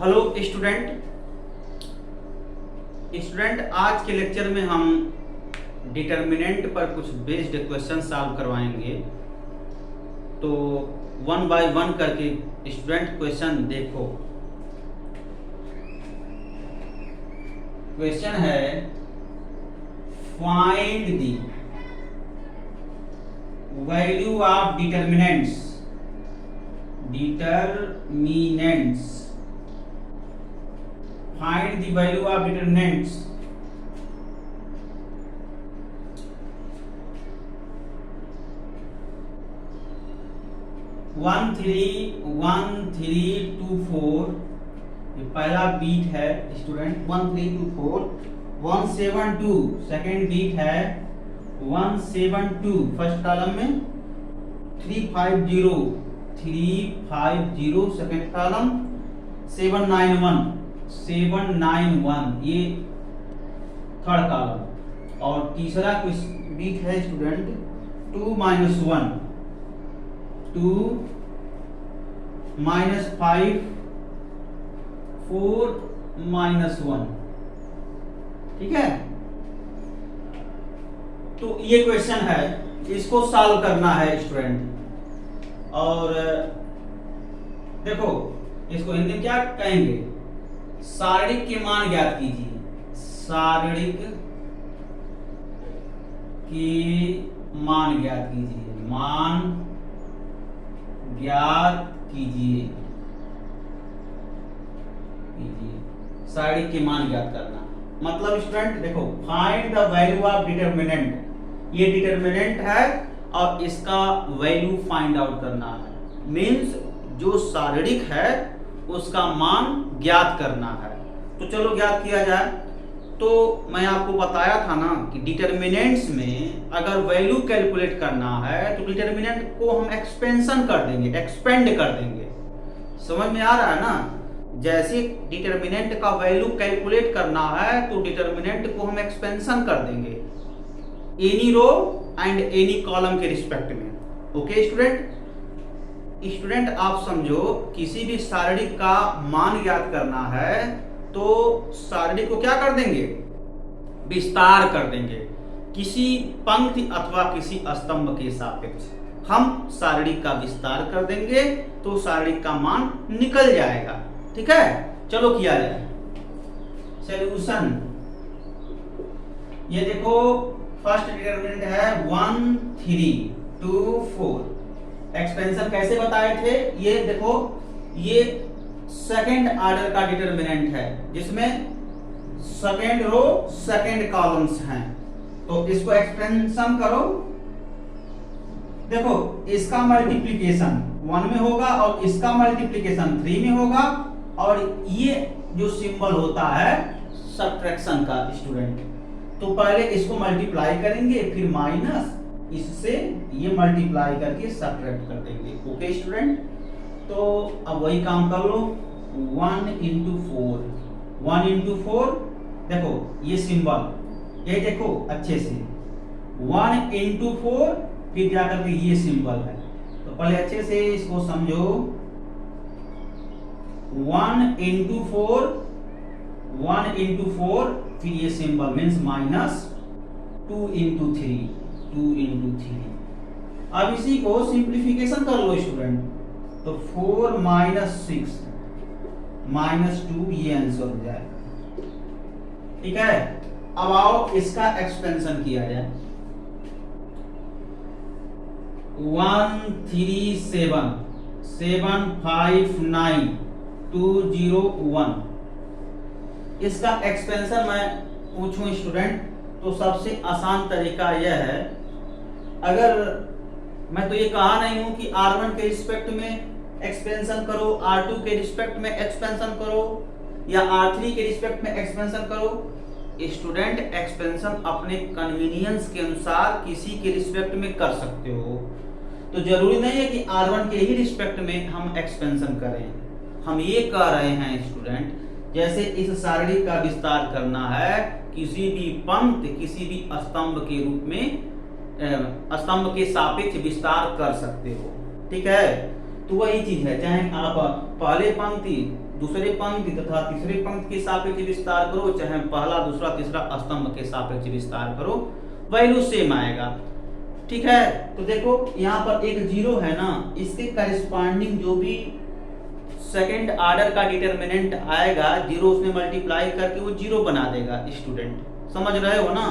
Hello student, आज के lecture में हम डिटर्मिनेंट पर कुछ बेस्ड क्वेश्चन सॉल्व करवाएंगे। तो वन बाय वन करके स्टूडेंट क्वेश्चन देखो। क्वेश्चन है find the value of determinants find the value of determinants one three two four. ये पहला बीट है स्टूडेंट 1324। 172 सेकेंड बीट है 172 फर्स्ट कॉलम में। 350 सेकेंड कॉलम। 791 ये थर्ड कॉलम। और तीसरा बीट है स्टूडेंट 2 - 1 2 - 5 4 - 1। ठीक है, तो ये क्वेश्चन है, इसको सॉल्व करना है स्टूडेंट। और देखो इसको हिंदी में क्या कहेंगे, सारणिक के मान ज्ञात कीजिए। सारणिक के मान ज्ञात कीजिए, मान ज्ञात कीजिए। सारणिक के मान ज्ञात करना मतलब स्टूडेंट देखो, find the value of determinant. ये डिटर्मिनेंट है और इसका वैल्यू फाइंड आउट करना है। मींस जो सारणिक है उसका मान ज्ञात करना है। तो चलो ज्ञात किया जाए। तो मैं आपको बताया था ना कि डिटर्मिनेंट्स में अगर वैल्यू कैलकुलेट करना है तो डिटर्मिनेंट को हम एक्सपेंशन कर देंगे, एक्सपेंड कर देंगे। समझ में आ रहा है ना। जैसे डिटर्मिनेंट का वैल्यू कैलकुलेट करना है तो डिटर्मिनेंट को हम एक्सपेंशन कर देंगे any row and any column के रिस्पेक्ट में। ओके स्टूडेंट आप समझो, किसी भी सारणी का मान ज्ञात करना है तो सारणी को क्या कर देंगे, विस्तार कर देंगे। किसी पंक्ति अथवा किसी स्तंभ के सापेक्ष हम सारणी का विस्तार कर देंगे तो सारणी का मान निकल जाएगा। ठीक है, चलो किया जाए सॉल्यूशन। ये देखो फर्स्ट डिटरमिनेंट है 1324। एक्सपेंशन कैसे बताए थे, ये देखो ये सेकंड ऑर्डर का डिटरमिनेंट है जिसमें सेकंड रो सेकंड कॉलम्स हैं। तो इसको एक्सपेंशन करो। देखो इसका मल्टीप्लिकेशन 1 में होगा और इसका मल्टीप्लिकेशन 3 में होगा। और ये जो सिंबल होता है सब्ट्रैक्शन का स्टूडेंट, तो पहले इसको मल्टीप्लाई करेंगे फिर माइनस इससे ये मल्टीप्लाई करके सब्ट्रैक्ट कर देंगे। ओके स्टूडेंट, तो अब वही काम कर लो। 1 × 4 देखो ये सिंबल, ये देखो अच्छे से 1 × 4 फिर जाकर के ये सिंबल है। तो पहले अच्छे से इसको समझो। 1 × 4 फिर ये सिंबल मीन्स माइनस 2 × 3। अब इसी को सिंप्लीफिकेशन कर लो स्टूडेंट। तो 4 - 6 - 2 ये आंसर हो जाएगा। ठीक है, अब आओ इसका एक्सपेंशन किया जाए। 137 इसका एक्सपेंशन मैं पूछूं स्टूडेंट तो सबसे आसान तरीका यह है, अगर मैं तो ये कहा नहीं हूं कि R1 के रिस्पेक्ट में एक्सपेंशन करो, R2 के रिस्पेक्ट में एक्सपेंशन करो या R3 के रिस्पेक्ट में एक्सपेंशन करो। स्टूडेंट एक्सपेंशन अपने कन्वीनियंस के अनुसार किसी के रिस्पेक्ट में कर सकते हो। तो जरूरी नहीं है कि R1 के ही रिस्पेक्ट में हम एक्सपेंशन करें। हम ये कह रहे हैं स्टूडेंट, जैसे इस सारणी का विस्तार करना है किसी भी पंक्ति किसी भी स्तंभ के रूप में स्तंभ के सापेक्ष विस्तार कर सकते हो। ठीक है, तो वही चीज है, चाहे आप पहले पंक्ति दूसरे पंक्ति तथा तीसरे पंक्ति के सापेक्ष विस्तार करो, चाहे पहला दूसरा तीसरा स्तंभ के सापेक्ष विस्तार करो, वैल्यू सेम आएगा। ठीक है, तो देखो यहाँ पर एक जीरो है ना, इसके करिस्पॉन्डिंग जो भी सेकंड ऑर्डर का डिटरमिनेंट आएगा, जीरो उसमें मल्टीप्लाई करके वो जीरो बना देगा। स्टूडेंट समझ रहे हो ना?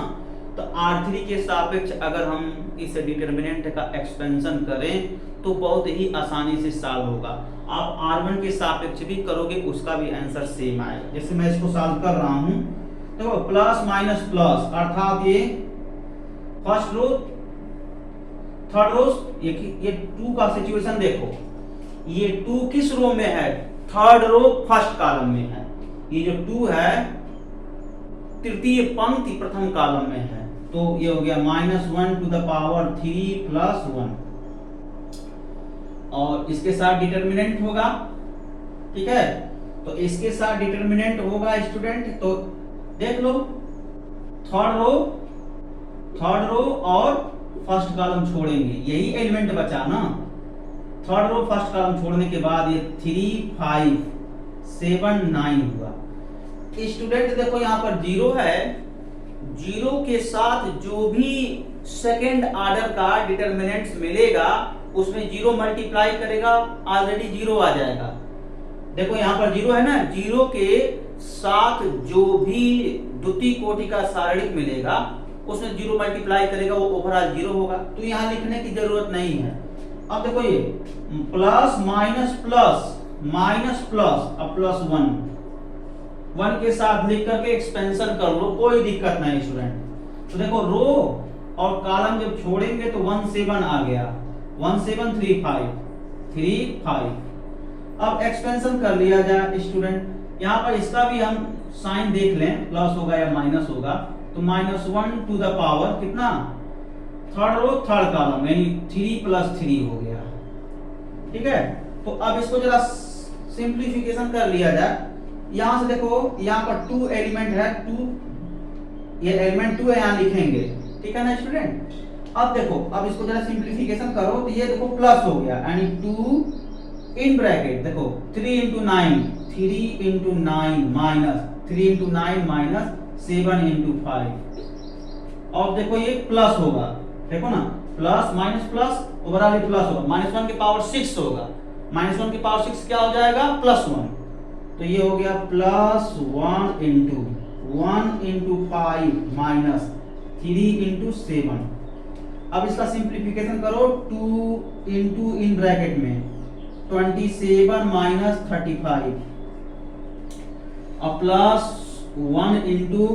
तो R3 के सापेक्ष अगर हम इस डिटरमिनेंट का एक्सपेंशन करें तो बहुत ही आसानी से सॉल्व होगा। आप R1 के सापेक्ष भी करोगे, उसका भी आंसर सेम आएगा। जैसे मैं इसको सॉल्व कर रहा हूं, तो प्लस माइनस प्लस, अर्थात ये फर्स्ट रो थर्ड रो, ये 2 का सिचुएशन देखो, ये 2 किस रो में है? थर्ड रो फर्स्ट कॉलम में है। ये जो 2 है तृतीय पंक्ति प्रथम कॉलम में है, तो ये हो गया -1 टू द पावर 3 प्लस 1, और इसके साथ डिटरमिनेंट होगा। ठीक है, तो इसके साथ डिटरमिनेंट होगा स्टूडेंट, तो देख लो थर्ड रो और फर्स्ट कॉलम छोड़ेंगे, यही एलिमेंट बचा ना। थर्ड रो फर्स्ट कॉलम छोड़ने के बाद ये 3 5 7 9 हुआ। स्टूडेंट देखो यहाँ पर जीरो है, जीरो के साथ जो भी सेकेंड ऑर्डर का डिटरमिनेंट्स मिलेगा उसमें जीरो मल्टीप्लाई करेगा, ऑलरेडी जीरो आ जाएगा। देखो यहाँ पर जीरो है ना, जीरो के साथ जो भी द्वितीय कोटि का सारणिक मिलेगा उसमें जीरो मल्टीप्लाई करेगा, वो ओवरऑल जीरो होगा। तो यहाँ लिखने की जरूरत नहीं है। अब देखो ये plus minus plus minus plus, अब प्लस 1 के साथ लिख करके एक्सपेंशन कर लो, कोई दिक्कत नहीं स्टूडेंट। तो देखो रो और कॉलम जब छोड़ेंगे तो 1 7 आ गया, 1 7 3 5। अब एक्सपेंशन कर लिया जाए स्टूडेंट। यहाँ पर इसका भी हम साइन देख लें, प्लस होगा या माइनस होगा, तो -1 टू द पावर कितना? थर्ड रो थर्ड कॉलम, यानी 3 + 3 हो गया। ठीक है, तो अब इसको जरा सिंप्लीफिकेशन कर लिया जाए। यहां से देखो यहाँ पर 2 एलिमेंट है, 2 ये एलिमेंट 2 है, यहाँ लिखेंगे। ठीक है ना स्टूडेंट? अब देखो, अब इसको जरा सिंप्लीफिकेशन करो तो ये देखो प्लस हो गया, यानी 2 इन ब्रैकेट देखो 3 × 9 3 × 9 माइनस 3 × 9 माइनस 7 × 5। और देखो ये प्लस होगा, देखो ना, प्लस माइनस प्लस ओवरऑल ये प्लस होगा, -1 की पावर 6 होगा, -1 की पावर 6 क्या हो जाएगा? +1। तो ये हो गया +1 × 5 माइनस 3 × 7। अब इसका सिंप्लीफिकेशन करो, 2 इन ब्रैकेट में 27 माइनस 35 और +1 ×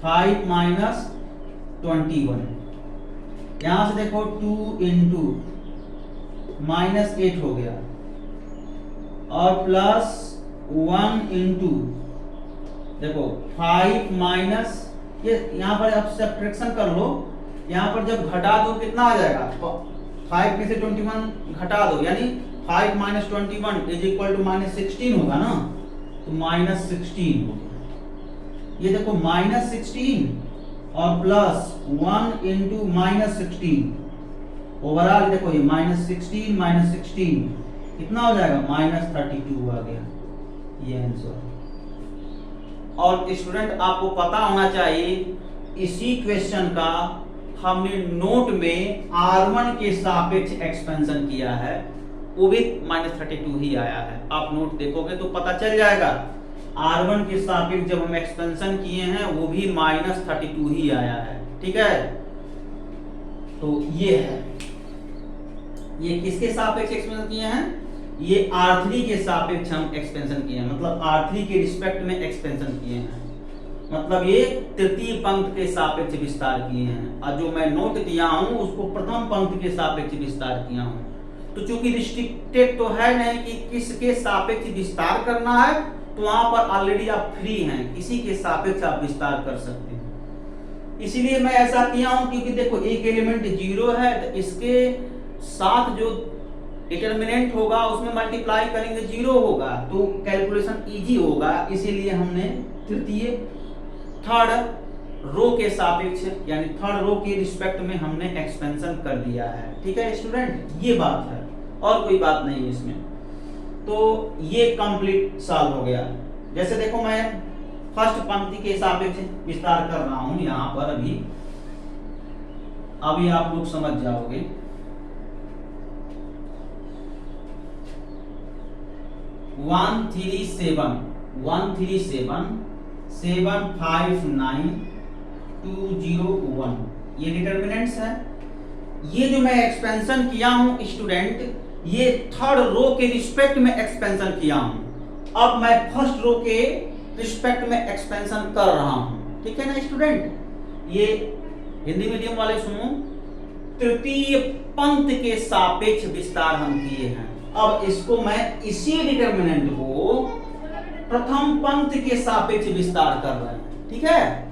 5 माइनस 21। यहां से देखो 2 × -8 हो गया, और +1 × देखो 5 माइनस, ये यहाँ पर आप सब्ट्रैक्शन कर लो, यहाँ पर जब घटा दो कितना आ जाएगा? 5 में से 21 घटा दो, यानी 5 - 21 = -16 होगा ना, तो -16 हो गया। ये देखो -16 और +1 × -16, ओवरऑल देखो ये -16 कितना हो जाएगा? -32 आ गया, ये आंसर। और स्टूडेंट आपको पता होना चाहिए, इसी क्वेश्चन का हमने नोट में R1 के सापेक्ष एक्सपेंशन किया है, वो भी -32 ही आया है। आप नोट देखोगे तो पता चल जाएगा, R1 के सापेक्ष जब हम एक्सपेंशन किए हैं वो भी -32 ही आया है। ठीक है, तो ये है, ये किसके सापेक्ष एक्सपेंशन किए हैं? ये R3 के सापेक्ष हम एक्सपेंशन किए हैं, मतलब R3 के रिस्पेक्ट में एक्सपेंशन किए हैं, मतलब ये तृतीय पंक्ति के सापेक्ष विस्तार किए हैं। और जो मैं नोट दिया हूं उसको प्रथम पंक्ति के सापेक्ष विस्तार किया हूं। तो चूंकि रिस्ट्रिक्टेड तो है नहीं कि किसके सापेक्ष विस्तार करना है, तो वहां पर ऑलरेडी आप फ्री हैं, किसी के सापेक्ष आप विस्तार कर सकते हैं। इसीलिए मैं ऐसा किया हूं, क्योंकि देखो एक एलिमेंट 0 है, तो इसके साथ जो डिटरमिनेंट होगा उसमें मल्टीप्लाई करेंगे 0 होगा, तो कैलकुलेशन इजी होगा। इसीलिए हमने तृतीय थर्ड रो के सापेक्ष, यानी थर्ड रो के रिस्पेक्ट में हमने एक्सपेंशन कर दिया है। ठीक है स्टूडेंट, ये बात है, और कोई बात नहीं इसमें। तो ये कंप्लीट सॉल्व हो गया। जैसे देखो मैं फर्स्ट पंक्ति के सापेक्ष विस्तार कर रहा हूं यहां पर, अभी आप लोग समझ जाओगे। वन थ्री सेवन 759 ये डिटर्मिनेंट्स है। ये जो मैं एक्सपेंशन किया हूं स्टूडेंट, ये थर्ड रो के रिस्पेक्ट में एक्सपेंशन किया हूं। अब मैं फर्स्ट रो के रिस्पेक्ट में एक्सपेंशन कर रहा हूं, ठीक है ना स्टूडेंट। ये हिंदी मीडियम वाले सुनो, तृतीय पंक्ति के सापेक्ष विस्तार हम किए हैं। अब इसको मैं इसी डिटर्मिनेंट को प्रथम पंक्ति के सापेक्ष विस्तार कर रहे हैं, ठीक है।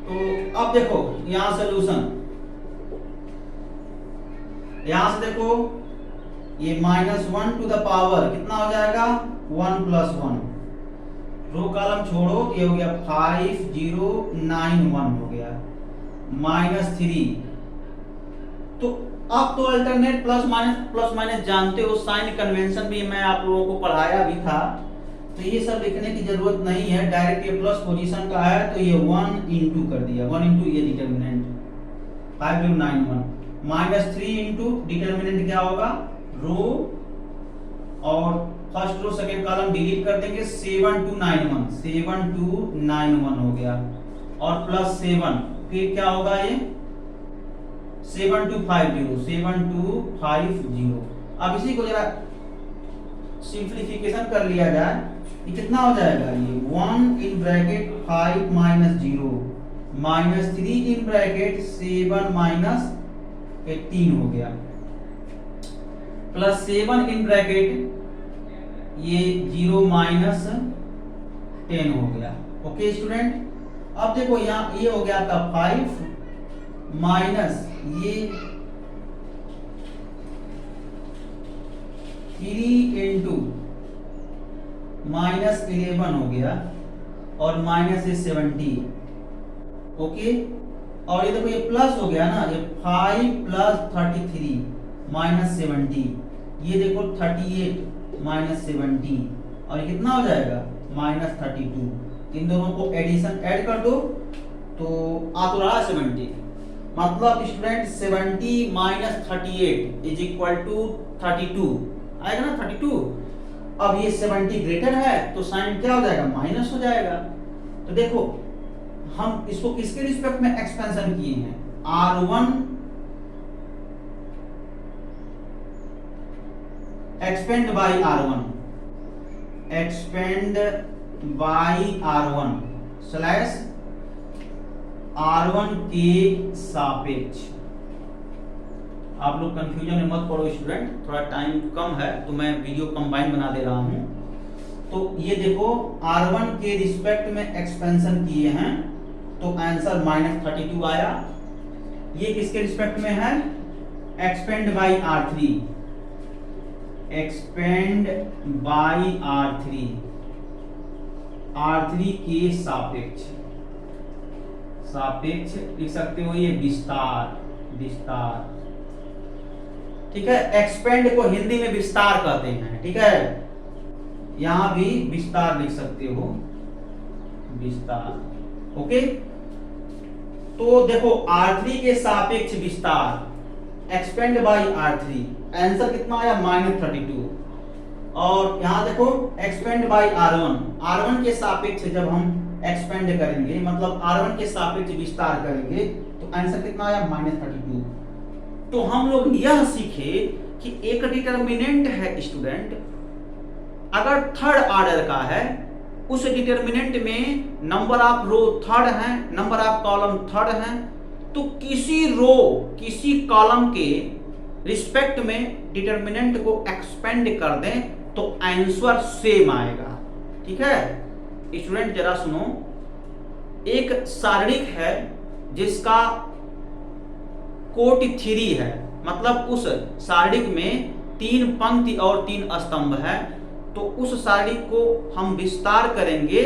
तो अब देखो यहां सोल्यूशन, यहां से देखो ये -1 टू द पावर कितना हो जाएगा 1 + 1, रो कॉलम छोड़ो, ये हो गया 5091 हो गया, -3। तो आप तो अल्टरनेट प्लस माइनस जानते हो, साइन कन्वेंशन भी मैं आप लोगों को पढ़ाया भी था, तो ये सब लिखने की जरूरत नहीं है। डायरेक्ट ये प्लस पोजीशन का है तो ये 1 इंटू कर दिया, 1 इंटू ये डिटर्मिनेंट 5091 -3 इंटू डिटर्मिनेंट क्या होगा रो, और first row second column delete कर देंगे, 7291 हो गया, और +7 फिर क्या होगा ये 7250। अब इसी को जरा सिंप्लीफिकेशन कर लिया जाए, ये कितना हो जाएगा, ये 1 इन ब्रैकेट 5 - 0 -3 इन ब्रैकेट 7 - 18 हो गया, +7 इन ब्रैकेट ये 0 - 10 हो गया। ओके स्टूडेंट, अब देखो यहाँ ये हो गया आपका 5 माइनस ये 3 इंटू -11 हो गया, और -70। ओके, और ये देखो ये प्लस हो गया ना, ये 5 + 33 -70, ये देखो 38 -70, और ये कितना हो जाएगा -32। इन दोनों को एडिशन ऐड कर दो तो आ तो रहा 70, मतलब स्टूडेंट 70 - 38 = 32 आएगा ना 32। अब ये 70 ग्रेटर है तो साइन क्या हो जाएगा माइनस हो जाएगा। तो देखो हम इसको किसके रिस्पेक्ट में एक्सपेंशन किए हैं, R1 expand bye R1 slash R1 के सापेक्ष। आप लोग कंफ्यूजन में मत पड़ो स्टूडेंट, थोड़ा टाइम कम है तो मैं वीडियो कंबाइन बना दे रहा हूं। तो ये देखो R1 के रिस्पेक्ट में एक्सपेंशन किए हैं तो आंसर -32 आया। ये किसके रिस्पेक्ट में है, एक्सपेंड बाय R3 के सापेक्ष लिख सकते हो, ये विस्तार। ठीक है, एक्सपेंड को हिंदी में विस्तार कहते हैं, ठीक है, यहां भी विस्तार लिख सकते हो, विस्तार। ओके, तो देखो R3 के सापेक्ष विस्तार, एक्सपेंड बाय R3, आंसर कितना आया -32। और यहां देखो एक्सपेंड बाय R1 के सापेक्ष जब हम एक्सपेंड करेंगे, मतलब R1 के सापेक्ष विस्तार करेंगे तो आंसर कितना आया -32। तो हम लोग यह सीखे कि एक डिटर्मिनेंट है स्टूडेंट, अगर थर्ड ऑर्डर का है, उस डिटर्मिनेंट में नंबर ऑफ रो थर्ड है, नंबर ऑफ कॉलम थर्ड है, तो किसी कॉलम के रिस्पेक्ट में डिटर्मिनेंट को एक्सपेंड कर दें तो आंसर सेम आएगा। ठीक है स्टूडेंट, जरा सुनो, एक सारणिक है जिसका कोटि 3 है, मतलब उस सारणिक में 3 पंक्ति और 3 स्तंभ है, तो उस सारणिक को हम विस्तार करेंगे।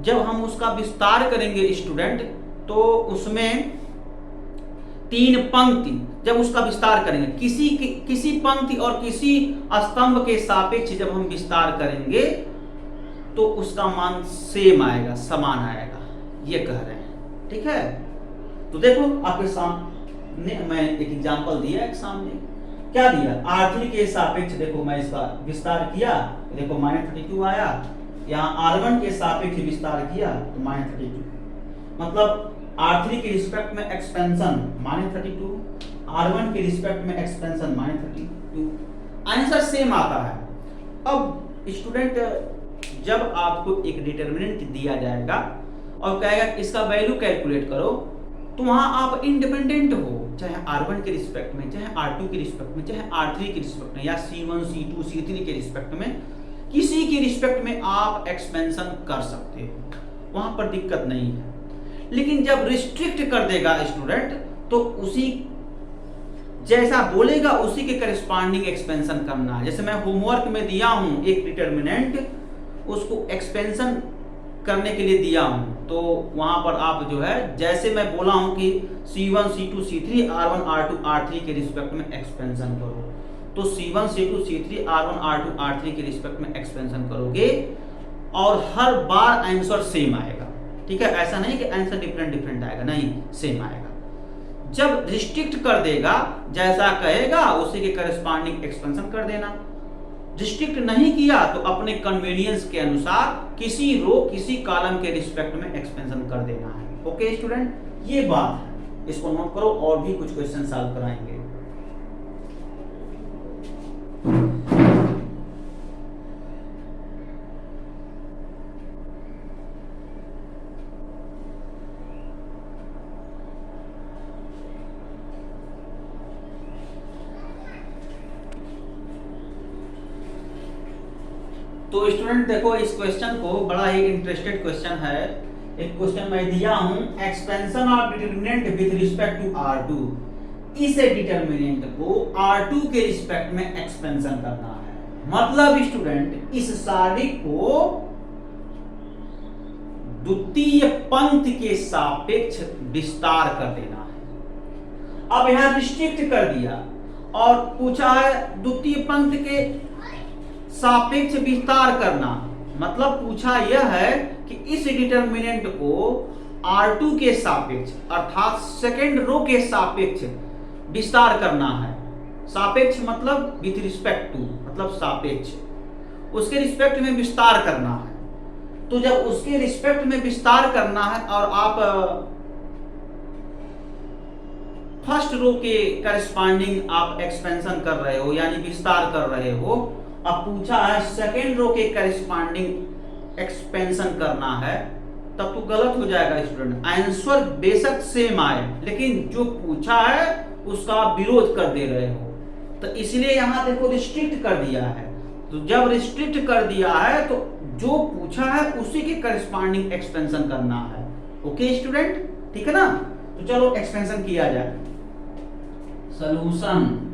जब हम उसका विस्तार करेंगे स्टूडेंट, तो उसमें 3 पंक्ति जब उसका विस्तार करेंगे, किसी पंक्ति और किसी स्तंभ के सापेक्ष जब हम विस्तार करेंगे तो उसका मान सेम आएगा, समान आएगा, ये कह रहे हैं। ठीक है, तो देखो आपके सामने मैं एक एग्जांपल दिया एक सामने, क्या दिया, R3 के सापेक्ष देखो मैं इसका विस्तार किया, देखो -32 आया, यहाँ R1 के सापेक्ष विस्तार किया तो -32, मतलब R3 के रिस्पेक्ट में एक्सपेंशन -32, R1 के रिस्पेक्ट में एक्सपेंशन -32, आंसर सेम आता है। अब स्टूडेंट जब आपको एक डिटरमिनेंट दिया जाएगा और कहेगा इसका वैल्यू कैलकुलेट करो, तो वहां आप इंडिपेंडेंट हो, चाहे R1 के रिस्पेक्ट में, चाहे R2 के रिस्पेक्ट में, चाहे R3 के रिस्पेक्ट में, या C1 C2 C3 के रिस्पेक्ट में, किसी के रिस्पेक्ट में आप एक्सपेंशन कर सकते हो, वहां पर दिक्कत नहीं है। लेकिन जब रिस्ट्रिक्ट कर देगा स्टूडेंट तो उसी जैसा बोलेगा उसी के करस्पॉन्डिंग एक्सपेंशन करना है। जैसे मैं होमवर्क में दिया हूं एक डिटरमिनेंट, उसको एक्सपेंशन करने के लिए दिया हूं, तो वहां पर आप जो है जैसे मैं बोला हूं कि C1 C2 C3 R1 R2 R3 के रिस्पेक्ट में एक्सपेंशन करो, तो C1 C2 C3 R1 R2 R3 के रिस्पेक्ट में एक्सपेंशन करोगे और हर बार आंसर सेम आएगा। ठीक है, ऐसा नहीं कि आंसर डिफरेंट आएगा, नहीं, सेम आएगा। जब रिस्ट्रिक्ट कर देगा, जैसा कहेगा उसी के करस्पॉन्डिंग एक्सपेंशन कर देना। रिस्ट्रिक्ट नहीं किया तो अपने कन्वीनियंस के अनुसार किसी रो किसी कॉलम के रिस्पेक्ट में एक्सपेंशन कर देना है। ओके स्टूडेंट, ये बात है, इसको नोट करो, और भी कुछ क्वेश्चन सॉल्व कराएंगे। तो स्टूडेंट देखो इस क्वेश्चन को, बड़ा ही इंटरेस्टेड क्वेश्चन है। एक क्वेश्चन मैं दिया हूं, expansion of determinant with respect to R2, इस डिटरमिनेंट को R2 के रिस्पेक्ट में एक्सपेंशन करना है। मतलब स्टूडेंट इस सारणी को द्वितीय पंक्ति के सापेक्ष विस्तार कर देना है। अब यहां रिस्ट्रिक्ट कर दिया और पूछा है द्वितीय पंक्ति के सापेक्ष विस्तार करना, मतलब पूछा यह है कि इस डिटरमिनेंट को R2 के सापेक्ष अर्थात सेकेंड रो के सापेक्ष विस्तार करना है। सापेक्ष मतलब विथ रिस्पेक्ट टू, मतलब सापेक्ष, उसके रिस्पेक्ट में विस्तार करना है। तो जब उसके रिस्पेक्ट में विस्तार करना है और आप फर्स्ट रो के करस्पॉन्डिंग आप एक्सपेंशन कर रहे हो यानी विस्तार कर रहे हो, अब पूछा है सेकेंड रो के करस्पॉन्डिंग एक्सपेंशन करना है, तब तो गलत हो जाएगा स्टूडेंट। आंसर बेशक सेम आए लेकिन जो पूछा है उसका विरोध कर दे रहे हो, तो इसलिए यहां देखो रिस्ट्रिक्ट कर दिया है। तो जब रिस्ट्रिक्ट कर दिया है तो जो पूछा है उसी के करस्पॉन्डिंग एक्सपेंशन करना है। ओके स्टूडेंट, ठीक है ना। तो चलो एक्सपेंशन किया जाए। सॉल्यूशन,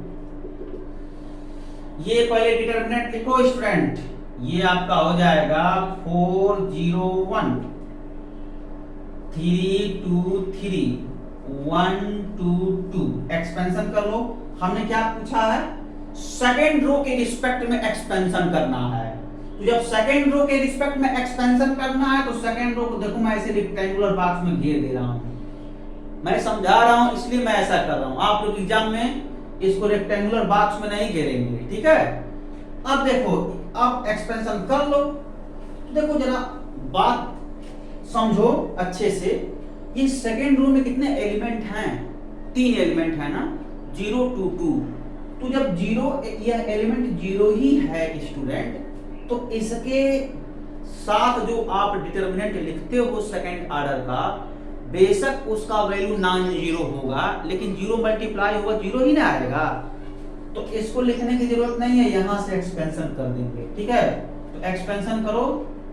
ये पहले डिटरमिनेंट लिखो स्टूडेंट, ये आपका हो जाएगा 401 323 122। एक्सपेंशन कर लो। हमने क्या पूछा है, सेकेंड रो के रिस्पेक्ट में एक्सपेंशन करना है। तो जब सेकेंड रो के रिस्पेक्ट में एक्सपेंशन करना है तो सेकेंड रो को देखो मैं ऐसे रेक्टेंगुलर बॉक्स में घेर दे रहा हूं, मैं समझा रहा हूं इसलिए मैं ऐसा कर रहा हूं। आप लोग एग्जाम में इसको रेक्टेंगुलर बॉक्स में नहीं घेरेंगे, ठीक है। अब देखो, अब एक्सपेंशन कर लो। देखो जरा बात समझो अच्छे से, इस सेकेंड रो में कितने एलिमेंट हैं, 3 एलिमेंट है ना, 0 2 2। तो जब 0 यह एलिमेंट 0 ही है स्टूडेंट, तो इसके साथ जो आप डिटरमिनेंट लिखते हो सेकेंड ऑर्डर का, बेशक उसका वैल्यू नॉन जीरो होगा लेकिन 0 मल्टीप्लाई होगा 0 ही ना आएगा, तो इसको लिखने की जरूरत नहीं है, यहां से एक्सपेंशन कर देंगे, ठीक है। तो एक्सपेंशन करो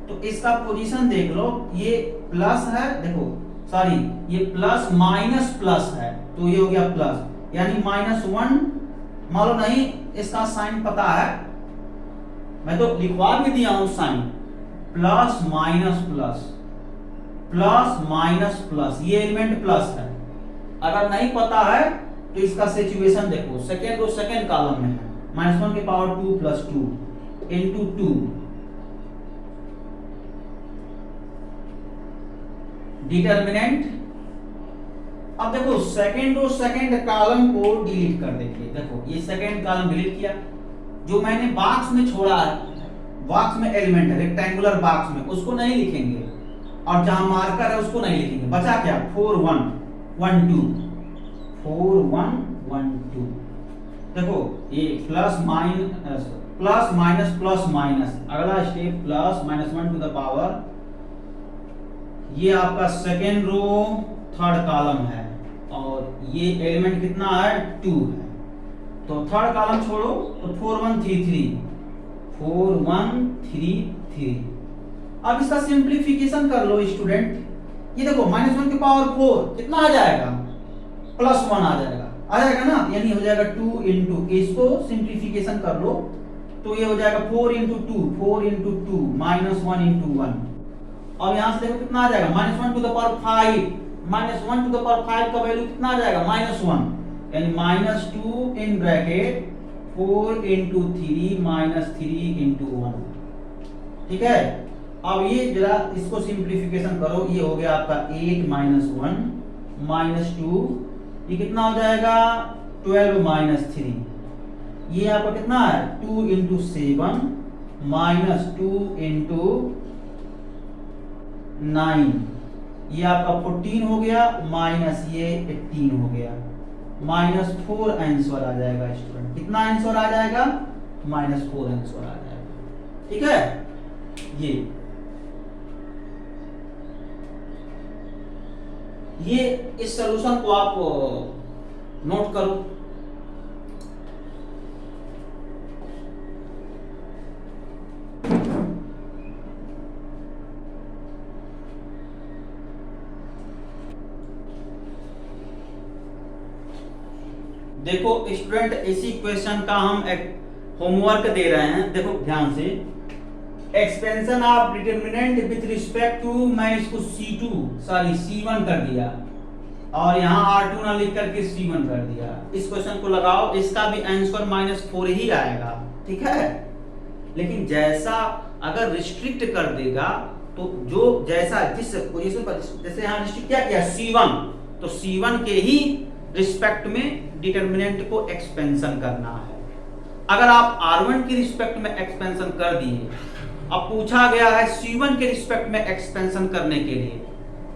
तो इसका पोजीशन देख लो, ये प्लस है, देखो सॉरी ये प्लस माइनस प्लस है, तो ये हो गया प्लस, यानी -1। मान लो नहीं इसका साइन पता है, मैं तो लिखवा भी दिया हूं sign, plus minus plus plus minus plus, ये एलिमेंट प्लस है। अगर नहीं पता है तो इसका सिचुएशन देखो, सेकेंड रो सेकेंड कॉलम में है, -1 की पावर 2 + 2 × 2 डिटर्मिनेंट। अब देखो सेकेंड रो सेकेंड कॉलम को डिलीट कर देंगे। देखो ये सेकेंड कॉलम डिलीट किया, जो मैंने बॉक्स में छोड़ा है, बॉक्स में एलिमेंट है रेक्टेंगुलर बॉक्स में, उसको नहीं लिखेंगे, और जहां मार्कर है उसको नहीं लिखेंगे। बचा क्या? 4 1 1 2 4 1 1 2। देखो ये plus minus plus minus plus minus, अगला step plus -1 to the power, ये आपका सेकेंड रो थर्ड कॉलम है, और ये एलिमेंट कितना है? 2 है। तो थर्ड कॉलम छोड़ो, तो 4 1 3 3 4 1 3 3। अब इसका सिंप्लीफिकेशन कर लो स्टूडेंट। ये देखो -1 की पावर 4 कितना आ जाएगा? +1 आ जाएगा ना, यानी हो जाएगा 2 × इसको सिंप्लीफिकेशन कर लो, तो ये हो जाएगा 4 × 2 4 × 2 -1 × 1। और यहां से देखो कितना आ जाएगा? -1 to the power 5, -1 to the power 5 का वैल्यू कितना आ जाएगा? -1, यानी -2 इन ब्रैकेट 4 × 3 -3 × 1। ठीक है, अब ये जरा इसको सिंप्लीफिकेशन करो, ये हो गया आपका 8 -1 -2, ये कितना हो जाएगा? 12 -3। ये आपका कितना है? 2 × 7 -2 × 9, ये आपका 14 हो गया, माइनस ये 18 हो गया, -4 आंसर आ जाएगा स्टूडेंट। कितना आंसर आ जाएगा? -4 आंसर आ जाएगा। ठीक है, ये इस सॉल्यूशन को आप नोट करो। देखो स्टूडेंट, इसी क्वेश्चन का हम एक होमवर्क दे रहे हैं। देखो ध्यान से, expansion of determinant with respect to, मैं इसको C1 कर दिया, और यहाँ R2 ना लिख करके C1 कर दिया। इस क्वेश्चन को लगाओ, इसका भी आंसर -4 ही आएगा। ठीक है, लेकिन जैसा अगर रिस्ट्रिक्ट कर देगा, तो जो जैसा जिस पोजीशन पर, जैसे यहाँ रिस्ट्रिक्ट क्या किया? C1, तो C1 के ही रिस्पेक्ट में डिटरमिनेंट को एक्सपेंशन करना है। अगर आप R1 की रिस्पेक्ट में एक्सपेंशन कर दिए, अब पूछा गया है C1 के रिस्पेक्ट में एक्सपेंशन करने के लिए,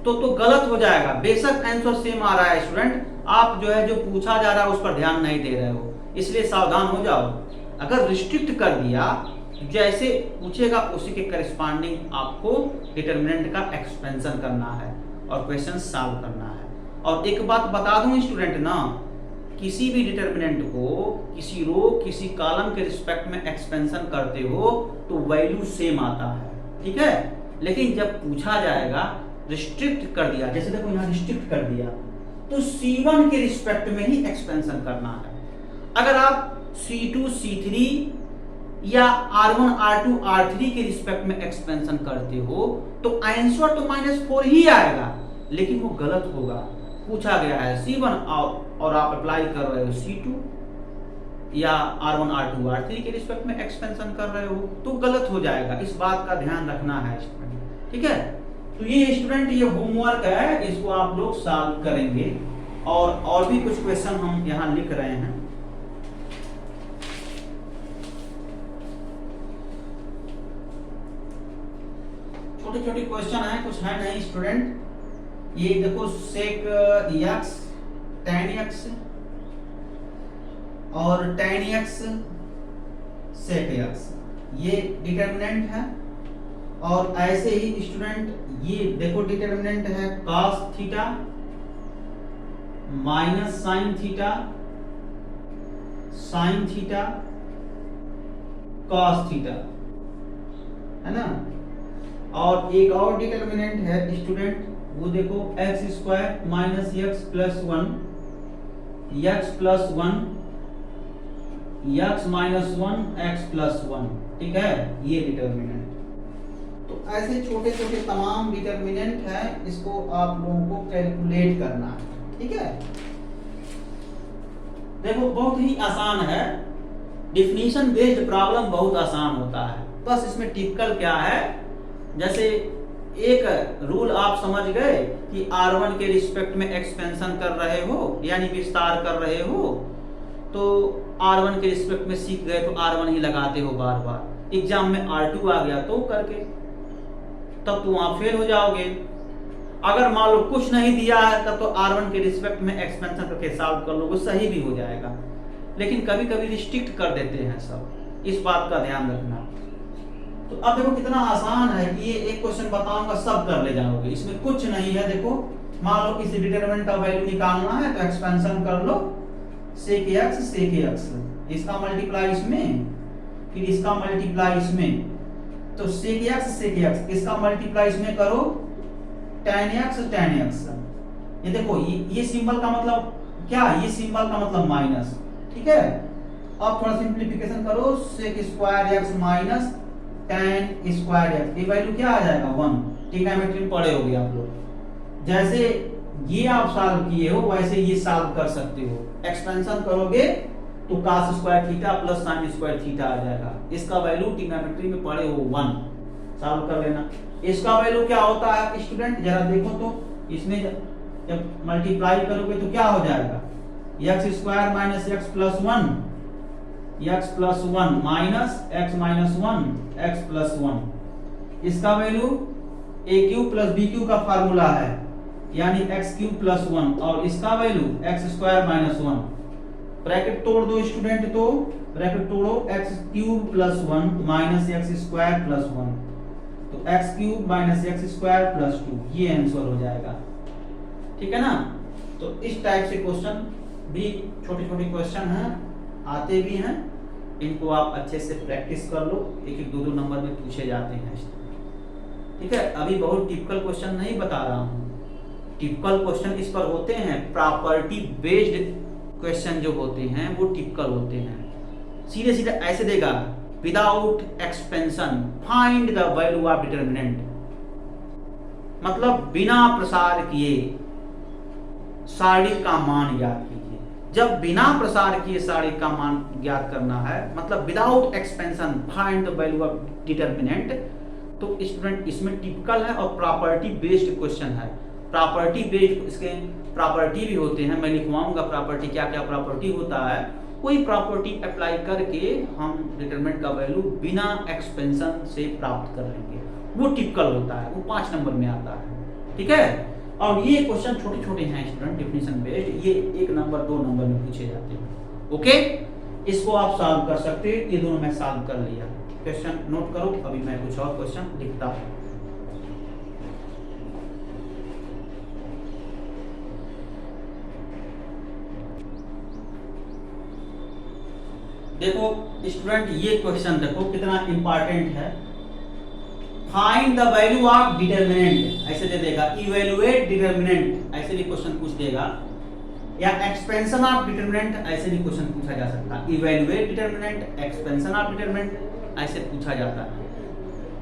तो गलत हो जाएगा। बेशक आंसर सेम आ रहा है स्टूडेंट, आप जो है जो पूछा जा रहा है उस पर ध्यान नहीं दे रहे हो, इसलिए सावधान हो जाओ। अगर रिस्ट्रिक्ट कर दिया, जैसे पूछेगा उसी के करस्पॉन्डिंग आपको डिटरमिनेंट का एक्सपेंशन करना है और क्वेश्चन सॉल्व करना है। और एक बात बता दूं स्टूडेंट ना, किसी भी डिटरमिनेंट को किसी रो किसी कॉलम के रिस्पेक्ट में एक्सपेंशन करते हो तो वैल्यू सेम आता है। ठीक है, लेकिन जब पूछा जाएगा रिस्ट्रिक्ट कर दिया, जैसे देखो यहाँ रिस्ट्रिक्ट कर दिया, तो C1 के रिस्पेक्ट में ही एक्सपेंशन करना है। अगर आप C2 C3 या R1 R2 R3 के रिस्पेक्ट में एक्सपेंशन करते हो तो आंसर तो -4 ही आएगा, लेकिन वो गलत होगा। पूछा गया है C1 और आप अप्लाई कर रहे हो C2 या R1 R2 R3 के रिस्पेक्ट में एक्सपेंशन कर रहे हो, तो गलत हो जाएगा। इस बात का ध्यान रखना है स्टूडेंट। ठीक है, तो ये स्टूडेंट ये होमवर्क है, इसको आप लोग सॉल्व करेंगे। और भी कुछ क्वेश्चन हम यहाँ लिख रहे हैं। छोटे छोटे क्वेश्चन है, कुछ है नहीं स्टूडेंट। ये देखो सेक x tan x और tan x sec x, ये डिटरमिनेंट है। और ऐसे ही स्टूडेंट ये देखो डिटरमिनेंट है cos theta minus sin theta cos theta, है ना। और एक और डिटरमिनेंट है स्टूडेंट, वो देखो x² minus x plus 1 x plus 1 x minus 1 x plus 1। ठीक है, ये डिटरमिनेंट। तो ऐसे छोटे छोटे तमाम डिटरमिनेंट है, इसको आप लोगों को कैलकुलेट करना है। ठीक है, देखो बहुत ही आसान है, डिफिनीशन बेस्ड प्रॉब्लम बहुत आसान होता है। बस इसमें टिपिकल क्या है, जैसे एक रूल आप समझ गए कि R1 के रिस्पेक्ट में एक्सपेंशन कर रहे हो यानी विस्तार कर रहे हो, तो R1 के रिस्पेक्ट में सीख गए तो R1 ही लगाते हो बार बार। एग्जाम में R2 आ गया तो करके तब तो वहां फेल हो जाओगे। अगर मान लो कुछ नहीं दिया है तब तो R1 के रिस्पेक्ट में एक्सपेंशन करके सॉल्व कर लोगे, सही भी हो जाएगा। लेकिन कभी कभी रिस्ट्रिक्ट कर देते हैं सब, इस बात का ध्यान रखना। तो अब देखो कितना आसान है कि ये एक क्वेश्चन बताऊंगा सब कर ले जाओगे, इसमें कुछ नहीं है। देखो मान लो इस डिटरमिनेंट का वैल्यू निकालना है तो एक्सपेंशन कर लो sec x, इसका मल्टीप्लाई इसमें, फिर इसका मल्टीप्लाई इसमें, तो sec x, इसका मल्टीप्लाई इसमें करो tan x। ये देखो ये सिंबल का मतलब क्या, ये सिंबल का मतलब माइनस, ठीक है। अब थोड़ा सिंप्लीफिकेशन करो, sec square x minus tan square x, ये वैल्यू क्या आ जाएगा 1। ट्रिग्नोमेट्री में पढ़े होगे आप लोग। जैसे ये आप सॉल्व किए हो वैसे ये सॉल्व कर सकते हो। एक्सपेंशन करोगे तो cos square theta plus sin square theta आ जाएगा। इसका वैल्यू ट्रिग्नोमेट्री में पढ़े हो 1, सॉल्व कर लेना। इसका वैल्यू क्या होता है स्टूडेंट, जरा देखो तो, इसमें जब मल्टीप्लाई करोगे तो क्या हो जाएगा, x square minus x plus 1, x plus 1 minus x minus 1, x plus 1। इसका value a cube plus b cube का फार्मूला है यानी x क्यूब प्लस 1, और इसका value x square minus 1। Bracket तोड़ दो स्टूडेंट, तो ब्रैकेट तोड़ो, x cube plus 1 minus x square plus 1, तो x cube minus x square plus 2, ये आंसर हो जाएगा, ठीक है ना। तो इस टाइप से क्वेश्चन भी छोटे छोटे क्वेश्चन हैं, आते भी हैं, इनको आप अच्छे से प्रैक्टिस कर लो, एक एक दो दो नंबर में पूछे जाते हैं, ठीक है। अभी बहुत टिपिकल क्वेश्चन नहीं बता रहा हूँ, टिपिकल क्वेश्चन इस पर होते हैं, प्रॉपर्टी बेस्ड क्वेश्चन जो होते हैं वो टिपिकल होते हैं। सीधे सीधे ऐसे देगा, without expansion find the value of determinant, मतलब बिना प्रसार किए सारणिक का मान ज्ञात कीजिए। जब बिना प्रसार किए सारणिक का मान ज्ञात करना है, मतलब without expansion find the value of determinant, तो स्टूडेंट इसमें टिपिकल है और प्रॉपर्टी बेस्ड क्वेश्चन है। प्रॉपर्टी बेस्ड इसके प्रॉपर्टी भी होते हैं, मैं लिखवाऊंगा प्रॉपर्टी क्या क्या प्रॉपर्टी होता है, कोई प्रॉपर्टी अप्लाई करके हम डिटरमिनेंट का वैल्यू बिना एक्सपेंशन से प्राप्त कर लेंगे, वो टिपिकल होता है, वो 5 नंबर में आता है, ठीक है। और ये क्वेश्चन छोटे छोटे हैं स्टूडेंट, डेफिनेशन बेस्ड, ये 1 नंबर 2 नंबर में पूछे जाते हैं, ओके। इसको आप सॉल्व कर सकते हैं, ये दोनों मैं सॉल्व कर लिया। क्वेश्चन नोट करो, अभी मैं कुछ और क्वेश्चन लिखता हूं। देखो स्टूडेंट ये क्वेश्चन देखो कितना इंपॉर्टेंट है। Find the value of determinant ऐसे दे देगा, इवैल्यूएट डिटरमिनेंट ऐसे भी क्वेश्चन पूछ देगा, या एक्सपेंशन ऑफ डिटरमिनेंट ऐसे भी क्वेश्चन पूछा जा सकता है। Evaluate determinant, expansion of determinant ऐसे पूछा जाता है।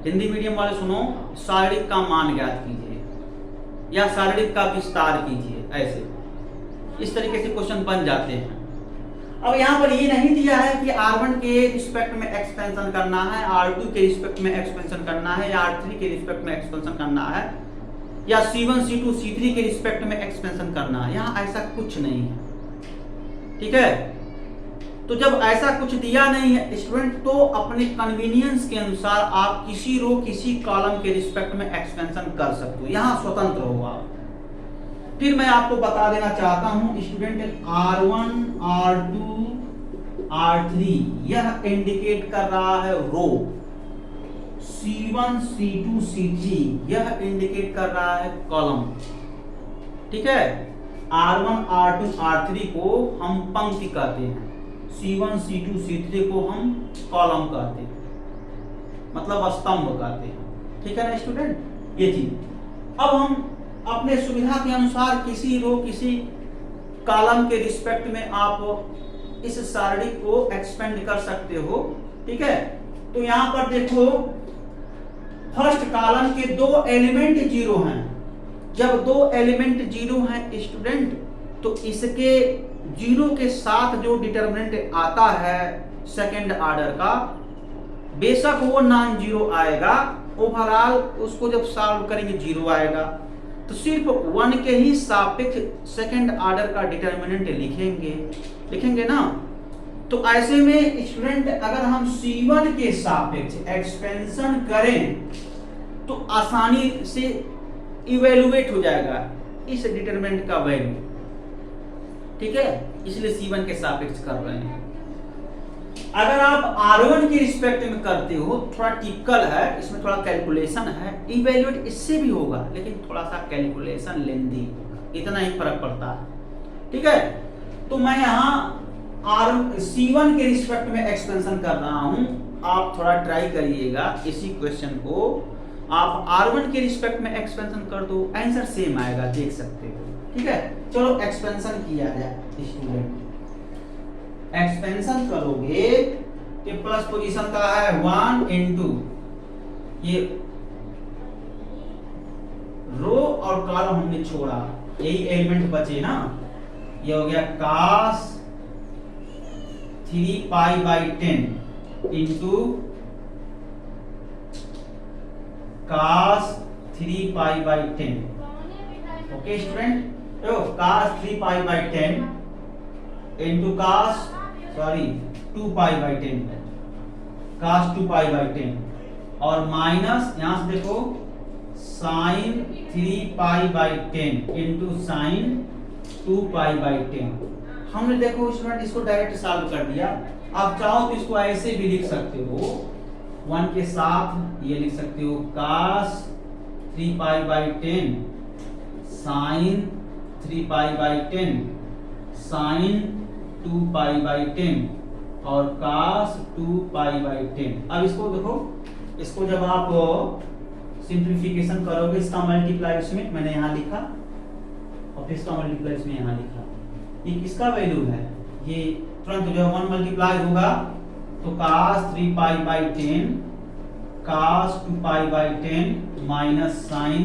हिंदी मीडियम वाले सुनो, सारणिक का मान ज्ञात कीजिए या सारणिक का विस्तार कीजिए, ऐसे इस तरीके से क्वेश्चन बन जाते हैं। अब यहाँ पर ये नहीं दिया है कि R1 के रिस्पेक्ट में एक्सपेंशन करना है, R2 के रिस्पेक्ट में एक्सपेंशन करना है, या R3 के रिस्पेक्ट में एक्सपेंशन करना है, या C1 C2 C3 के रिस्पेक्ट में एक्सपेंशन करना है। यहाँ ऐसा कुछ नहीं है, ठीक है। तो जब ऐसा कुछ दिया नहीं है स्टूडेंट, तो अपने कन्वीनियंस के अनुसार आप किसी रो किसी कॉलम के रिस्पेक्ट में एक्सपेंशन कर सकते हो, यहाँ स्वतंत्र हो आप। फिर मैं आपको बता देना चाहता हूं स्टूडेंट, R1 R2 R3 यह इंडिकेट कर रहा है रो, C1 C2 C3 यह इंडिकेट कर रहा है कॉलम, ठीक है। R1 R2 R3 को हम पंक्ति कहते हैं, C1 C2 C3 को हम कॉलम कहते हैं, मतलब स्तंभ कहते हैं, ठीक है ना स्टूडेंट, ये चीज। अब हम अपने सुविधा के अनुसार किसी रो किसी कॉलम के रिस्पेक्ट में आप इस सारणी को एक्सपेंड कर सकते हो, ठीक है। तो यहां पर देखो, फर्स्ट कॉलम के 2 एलिमेंट 0 हैं। जब 2 एलिमेंट 0 हैं स्टूडेंट, तो इसके जीरो के साथ जो डिटर्मिनेंट आता है सेकंड ऑर्डर का, बेशक वो नॉन जीरो आएगा, ओवरऑल उसको जब सॉल्व करेंगे जीरो आएगा। तो सिर्फ वन के ही सापेक्ष सेकंड ऑर्डर का डिटर्मिनेंट लिखेंगे ना। तो ऐसे में स्टूडेंट अगर हम C1 के सापेक्ष एक्सपेंशन करें तो आसानी से इवेलुएट हो जाएगा इस डिटरमिनेंट का वैल्यू, ठीक है, इसलिए C1 के सापेक्ष कर रहे हैं। अगर आप R1 के रिस्पेक्ट में करते हो, थोड़ा टिपिकल है, इसमें थोड़ा कैलकुलेशन है, इवेल्युएट इससे भी होगा लेकिन थोड़ा सा कैलकुलेशन लेंदी होगा, इतना ही फर्क पड़ता है, ठीक है। तो मैं यहाँ C1 के रिस्पेक्ट में एक्सपेंशन कर रहा हूं, आप थोड़ा ट्राई करिएगा इसी क्वेश्चन को आप R1 के रिस्पेक्ट में एक्सपेंशन कर दो, आंसर सेम आएगा, देख सकते हो, ठीक है। चलो एक्सपेंशन किया जाए स्टूडेंट। एक्सपेंशन करोगे तो प्लस पोजीशन का है 1 इनटू ये रो और कॉलम हमने छोड़ा, यही एलिमेंट बचे ना, ये हो गया cos 3 pi by 10 into cos 3 pi by 10। Okay student, तो cos 3 pi by 10 into cos 2 pi by 10, cos 2 pi by 10 और माइनस यहां से देखो sin 3 pi by 10 into sin 2 pi by 10। हमने देखो स्टूडेंट इसको डायरेक्ट सॉल्व कर दिया। आप चाहो तो इसको ऐसे भी लिख सकते हो, 1 के साथ ये लिख सकते हो cos 3 pi by 10 sin 3 pi by 10 sin 2 pi by 10 और cos 2 पाई बाई 10। अब इसको देखो, इसको जब आप सिंप्लीफिकेशन करोगे, इसका मल्टीप्लाई इसमें मैंने यहाँ लिखा और फिर इसका मल्टीप्लाई इसमें यहाँ लिखा, ये किसका वैल्यू है, ये तुरंत जो 1 मल्टीप्लाई होगा तो cos 3 pi by 10 cos 2 pi by 10 minus sin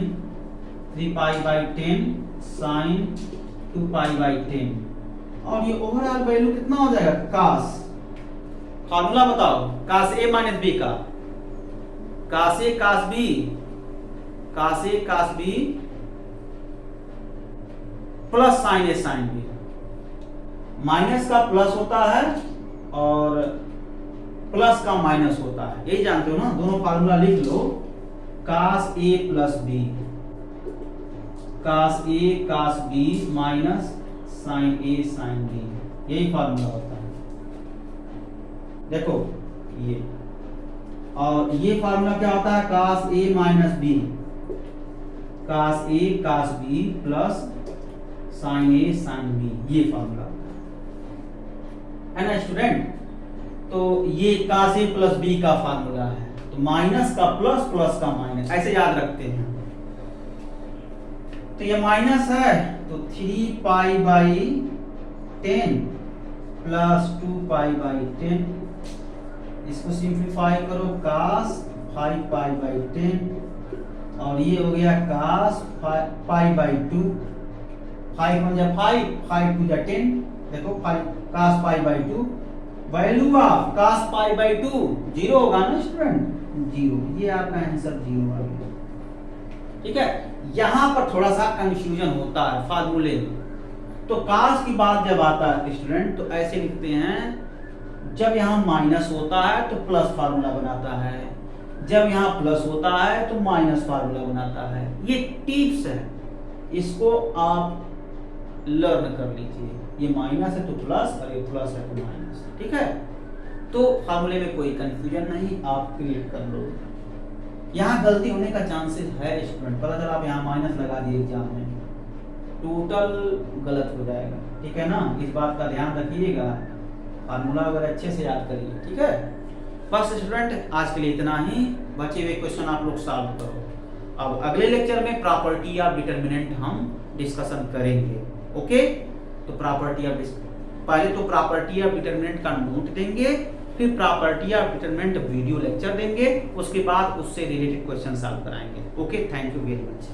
3 pi by 10 sin 2 pi by 10 और ये ओवरऑल वैल्यू कितना हो जाएगा cos, फार्मूला बताओ, cos A माइनस B का, cos A cos B, cos A cos B plus sin A sin B। Minus का plus होता है और प्लस का माइनस होता है, यही जानते हो ना, दोनों फार्मूला लिख लो, cos A plus B, cos A cos B minus sin A sin B, यही फार्मूला होता है। देखो ये, और ये फार्मूला क्या होता है, cos A minus B, cos A cos B plus sin A sin B, ये फार्मूला है ना स्टूडेंट। तो ये cos A प्लस B का फार्मूला है, तो माइनस का प्लस, प्लस का माइनस, ऐसे याद रखते हैं। तो ये माइनस है तो 3 pi by 10 plus 2 pi by 10, इसको सिंप्लीफाई करो cos 5 पाई बाई 10 और ये हो गया cos पाई बाई 2, 5 1 जा 5, 5 2 जा 10, देखो 5 cos pi by 2, value of cos pi by 2 zero होगा ना स्टूडेंट, जीरो, ये आपका आंसर जीरो आ गया, ठीक है। यहां पर थोड़ा सा कंफ्यूजन होता है फार्मूले में, तो cos की बात जब आता है स्टूडेंट तो ऐसे लिखते हैं, जब यहाँ माइनस होता है तो प्लस फार्मूला बनाता है, जब यहाँ प्लस होता है तो माइनस फार्मूला बनाता है, ये टिप्स है, इसको आप लर्न कर लीजिए। ये माइनस है तो प्लस और ये प्लस है तो माइनस, ठीक है। तो फार्मूले में कोई कंफ्यूजन नहीं, आप क्रिएट कर लो। यहाँ गलती होने का चांसेस है स्टूडेंट, पता चला आप यहाँ माइनस लगा दिए एग्जाम में, टोटल गलत हो जाएगा, ठीक है ना, इस बात का ध्यान रखिएगा, फार्मूला वगैरह अच्छे से याद करिए, ठीक है। बस स्टूडेंट आज के लिए इतना ही, बचे हुए क्वेश्चन आप लोग सॉल्व करो। अब अगले लेक्चर में प्रॉपर्टी ऑफ डिटरमिनेंट हम डिस्कशन करेंगे, ओके। तो प्रॉपर्टी ऑफ, पहले तो प्रॉपर्टी ऑफ डिटरमिनेंट का नोट देंगे, फिर property of determinant video lecture देंगे, उसके बाद उससे रिलेटेड क्वेश्चन सॉल्व कराएंगे, okay. Thank you very much.